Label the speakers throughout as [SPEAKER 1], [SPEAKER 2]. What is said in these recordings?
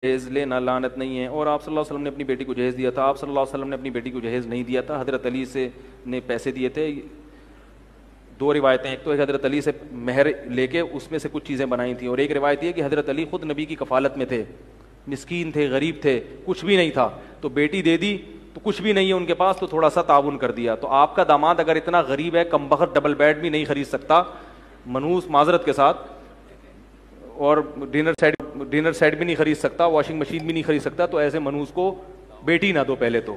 [SPEAKER 1] जहेज़ लेना लानत नहीं है। और आप सल्लल्लाहु अलैहि वसल्लम ने अपनी बेटी को जहेज़ दिया था। आप सल्लल्लाहु अलैहि वसल्लम ने अपनी बेटी को जहेज़ नहीं दिया था, हज़रत अली से ने पैसे दिए थे। दो रिवायतें, एक तो हज़रत अली से महर लेके उसमें से कुछ चीज़ें बनाई थी, और एक रिवायत ये कि हज़रत अली ख़ुद नबी की कफ़ालत में थे, मिस्कीन थे, गरीब थे, कुछ भी नहीं था, तो बेटी दे दी, तो कुछ भी नहीं है उनके पास, तो थोड़ा सा ताउन कर दिया। तो आपका दामाद अगर इतना गरीब है, कमबख्त डबल बेड भी नहीं खरीद सकता, मनूस माजरत के साथ, और डिनर सेट भी नहीं खरीद सकता, वॉशिंग मशीन भी नहीं खरीद सकता, तो ऐसे मनूस को बेटी ना दो पहले तो।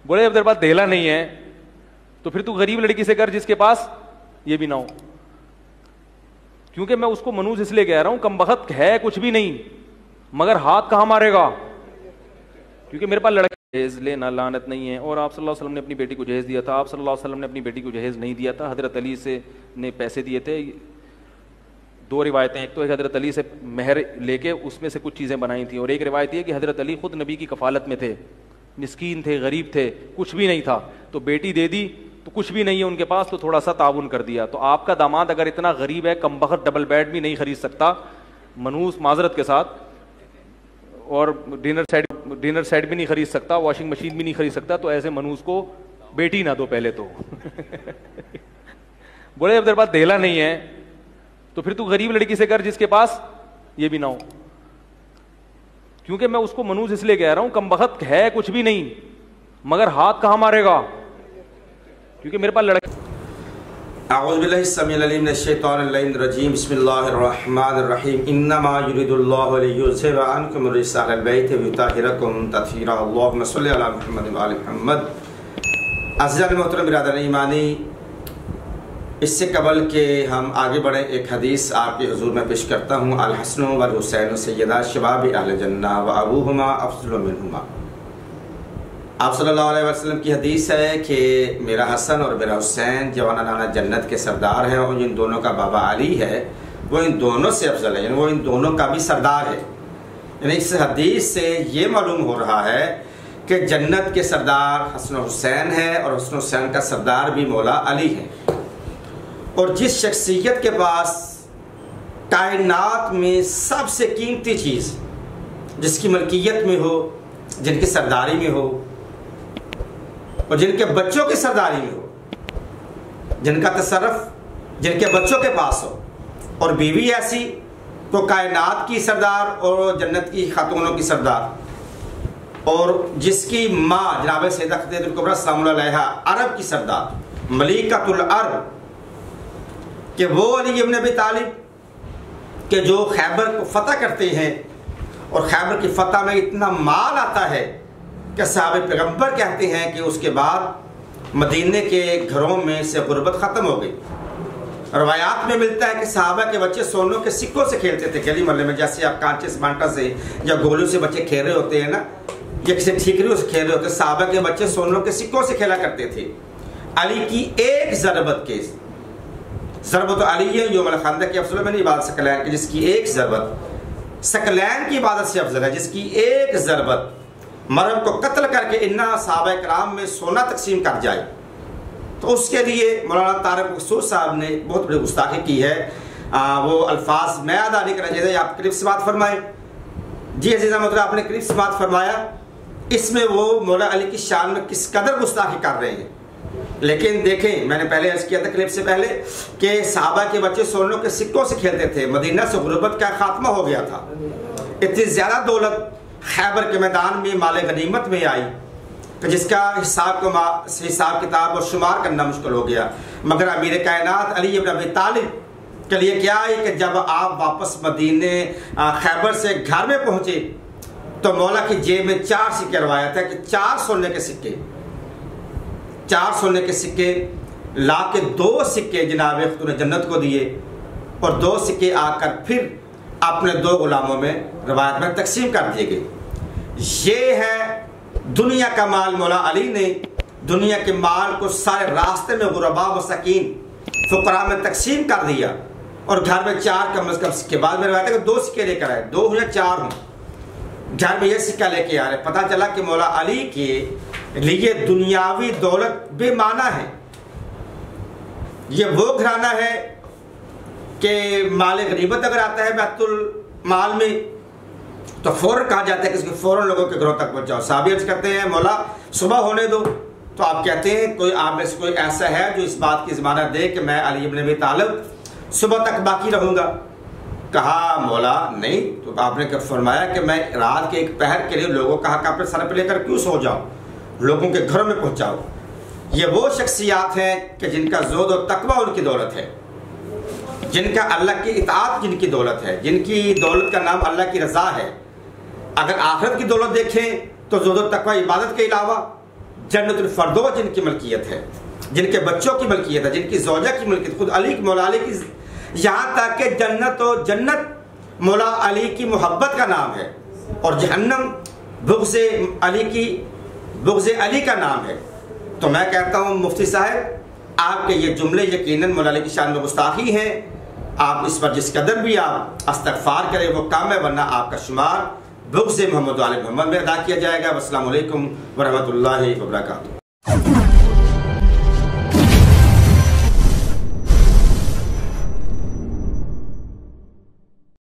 [SPEAKER 1] बोले जब तेरे पास देला नहीं है तो फिर तू गरीब लड़की से कर जिसके पास ये भी ना हो। क्योंकि मैं उसको मनूस इसलिए कह रहा हूं, कमबख्त है कुछ भी नहीं, मगर हाथ कहां मारेगा, क्योंकि मेरे पास लड़के जहेज़ लेना लानत नहीं है। और आप सल्लल्लाहु अलैहि वसल्लम ने अपनी बेटी को जहेज़ दिया था। आप सल्लल्लाहु अलैहि वसल्लम ने अपनी बेटी को जहेज़ नहीं दिया था, हज़रत अली से ने पैसे दिए थे। दो रिवायतें, एक तो हज़रत अली से महर लेके उसमें से कुछ चीज़ें बनाई थी, और एक रिवायत ये कि हज़रत अली ख़ुद नबी की कफ़ालत में थे, मिस्कीन थे, गरीब थे, कुछ भी नहीं था, तो बेटी दे दी, तो कुछ भी नहीं है उनके पास, तो थोड़ा सा ताउन कर दिया। तो आपका दामाद अगर इतना गरीब है, कमबख्त डबल बेड भी नहीं खरीद सकता, मनूस माजरत के साथ, और डिनर सेट भी नहीं खरीद सकता, वॉशिंग मशीन भी नहीं खरीद सकता, तो ऐसे मनूस को बेटी ना दो पहले तो। बोले जब तेरे पास देला नहीं है तो फिर तू गरीब लड़की से कर जिसके पास ये भी ना हो। क्योंकि मैं उसको मनूस इसलिए कह रहा हूं, कमबख्त है कुछ भी नहीं, मगर हाथ कहां मारेगा, क्योंकि मेरे पास लड़के।
[SPEAKER 2] अऊज़ु बिल्लाहि समीउल अलीम मिनश शैतानिर रजीम, बिस्मिल्लाहिर रहमानिर रहीम, इन्नमा युरिदुल्लाहु लियुज़हिबा अन्कुम रिज्सा अहलल बैति व युताहिरकुम तत्हीरा। अल्लाहुम्मा सल्लि अला मुहम्मद व आलि मुहम्मद। अज़ीज़ान मोहतरम बिरादरान ईमानी, इससे कबल के हम आगे बढ़े, एक हदीस आपके हुजूर में पेश करता हूँ। अल हसन वल हुसैन सय्यदा शबाब अहल जन्नह व अबूहुमा अफ़ज़लु मिनहुमा। आप सल्लल्लाहु अलैहि वसल्लम की हदीस है कि मेरा हसन और मेरा हुसैन जवानाना जन्नत के सरदार हैं, और जिन दोनों का बाबा अली है वो इन दोनों से अफजल है, यानी वो इन दोनों का भी सरदार है। यानी इस हदीस से ये मालूम हो रहा है कि जन्नत के सरदार हसन हुसैन है, और हसन हुसैन का सरदार भी मौला अली है। और जिस शख्सियत के पास कायनात में सबसे कीमती चीज़, जिसकी मलकियत में हो, जिनकी सरदारी में हो, और जिनके बच्चों की सरदारी में हो, जिनका तसर्रुफ जिनके बच्चों के पास हो, और बीवी ऐसी तो कायनात की सरदार और जन्नत की खातूनों की सरदार, और जिसकी माँ जनाब सैयदा खदीजतुल कुबरा सलामुल्लाह अलैहा अरब की सरदार, मलिकतुल अरब, कि वो अली इब्न अबी तालिब के जो खैबर को फतह करते हैं, और खैबर की फतह में इतना माल आता है कि साहब पैगम्बर कहते हैं कि उसके बाद मदीने के घरों में से गुर्बत ख़त्म हो गई। रवायात में मिलता है कि साहबा के बच्चे सोनों के सिक्कों से खेलते थे गली मोहल्ले में, जैसे आप कांचे से बांटा से या गोलों से बच्चे खेल रहे होते हैं ना, या किसी ठीकरियों से खेल रहे होते, साहबा के बच्चे सोनों के सिक्कों से खेला करते थे। अली की एक ज़रबत के ज़रबत अली है योम खंदक की अफजल में नहीं बात सकलैन की, जिसकी एक ज़रबत सकलैन की इबादत से अफजल है, जिसकी एक ज़रबत मरहम को कत्ल करके इन्ना सहाबा कराम में सोना तकसीम कर जाए, तो उसके लिए मौलाना तारिक मकसूद साहब ने बहुत बड़ी गुस्ताखी की है। वो अल्फाज मैं अदा नहीं करना चाहिए, आप क्लिप से बात फरमाए। जी अजीज़ा मतलब आपने क्लिप से बात फरमाया, इसमें वो मौला अली की शान में किस कदर गुस्ताखी कर रहे हैं। लेकिन देखें, मैंने पहले अर्ज किया था क्लिप से पहले कि सहाबा के बच्चे सोनों के सिक्कों से खेलते थे, मदीना से गुर्बत का खात्मा हो गया था, इतनी ज़्यादा दौलत खैबर के मैदान में माले गनीमत में आई कि जिसका हिसाब किताब और शुमार करना मुश्किल हो गया। मगर अमीर कायनात अली इब्न अबी तालिब के लिए क्या है कि जब आप वापस मदीने खैबर से घर में पहुंचे तो मौला की जेब में 4 सिक्के रवायत है कि 4 सोने के सिक्के ला के 2 सिक्के जनाब खुदा जन्नत को दिए, और 2 सिक्के आकर फिर अपने 2 गुलामों में रवायत में तकसीम कर दिए गए। ये है दुनिया का माल। मौला अली ने दुनिया के माल को सारे रास्ते में गुरबा मसाकीन फुकरा में तकसीम कर दिया, और घर में 4 कम से कम सिक्के, बाद में रवायत है कि 2 सिक्के लेकर आए, 2 या 4 हों, घर में ये सिक्का लेके आ रहे। पता चला कि मौला अली के लिए दुनियावी दौलत बेमाना है। ये वो घराना है कि माल गनीमत अगर आता है बैतुल माल में, तो फौरन कहा जाता है कि इसको फौरन लोगों के घरों तक पहुंचाओ। साहबी अर्ज करते हैं मौला सुबह होने दो, तो आप कहते हैं कोई आप में से कोई ऐसा है जो इस बात की ज़मानत दे कि मैं अली इब्न अबी तालिब सुबह तक बाकी रहूंगा? कहा मौला नहीं। तो आपने कब फरमाया कि मैं रात के एक पहर के लिए लोगों का हक अपने सर पर लेकर क्यों सो जाऊं, लोगों के घरों में पहुंचाओ। ये वो शख्सियात हैं कि जिनका ज़ोद और तकवा उनकी दौलत है, जिनका अल्लाह की इताअत जिनकी दौलत है, जिनकी दौलत का नाम अल्लाह की रज़ा है। अगर आखिरत की दौलत देखें तो ज़ोद और तकवा इबादत के अलावा जन्नतुल फरदौस जिनकी मलकियत है, जिनके बच्चों की मलकियत है, जिनकी ज़ौजा की मलकियत, खुद अली मौला अली की, यहाँ तक कि जन्नत मौला अली की मोहब्बत का नाम है और जहन्नम बुग़्ज़े अली का नाम है। तो मैं कहता हूँ मुफ्ती साहब, आपके ये जुमले यकीनन मौला अली की शान में गुस्ताखी हैं। आप इस पर जिस कदर भी आप इस्तग़फ़ार करें वो काम है, वरना आपका शुमार बुग़्ज़े मोहम्मद वाले मोहम्मद में अदा किया जाएगा। अस्सलामु अलैकुम व रहमतुल्लाहि व बरकातुहू।